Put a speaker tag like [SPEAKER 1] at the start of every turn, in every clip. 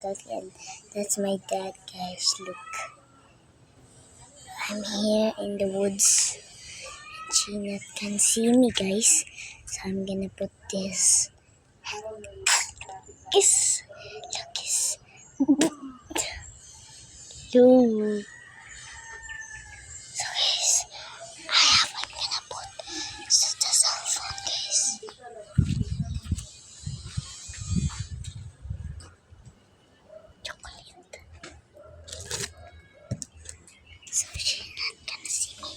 [SPEAKER 1] And that's my dad, guys. Look, I'm here in the woods. Gina can see me, guys. So I'm gonna put this. Kiss, kiss. Look. So guys, I'm gonna put the cell phone, guys. Chocolate. So she's not gonna see me.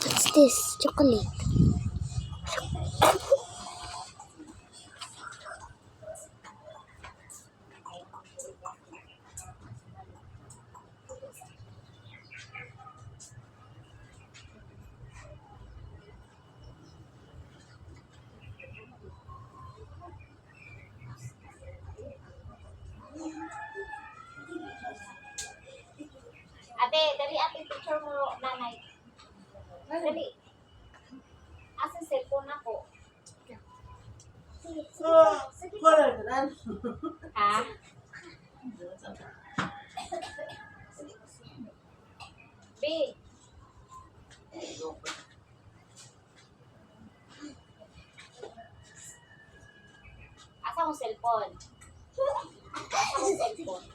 [SPEAKER 1] What's this? Chocolate.
[SPEAKER 2] Ate, dali ate picture mo nanay. Dali. Asa cellphone ako? Ha? B. Asa ang cellphone? Asa ang cellphone?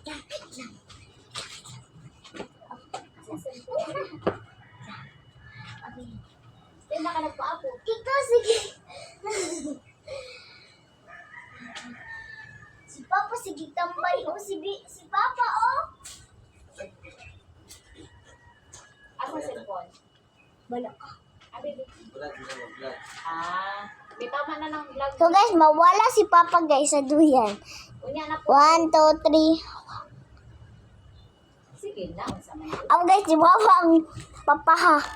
[SPEAKER 2] Then baka nagpaapo.
[SPEAKER 1] Kiko, sige. Si Papa, sige tambay. O, si Papa, oh.
[SPEAKER 2] Asa ang cellphone?
[SPEAKER 1] Bala ka.
[SPEAKER 2] Abi, bitaw man na ng vlog.
[SPEAKER 1] So guys, mawala si Papa, guys, sa duyan.
[SPEAKER 2] Unya na po.
[SPEAKER 1] 1, 2, 3.
[SPEAKER 2] Sige na. Sa may.
[SPEAKER 1] Guys, si Papa ang papaha.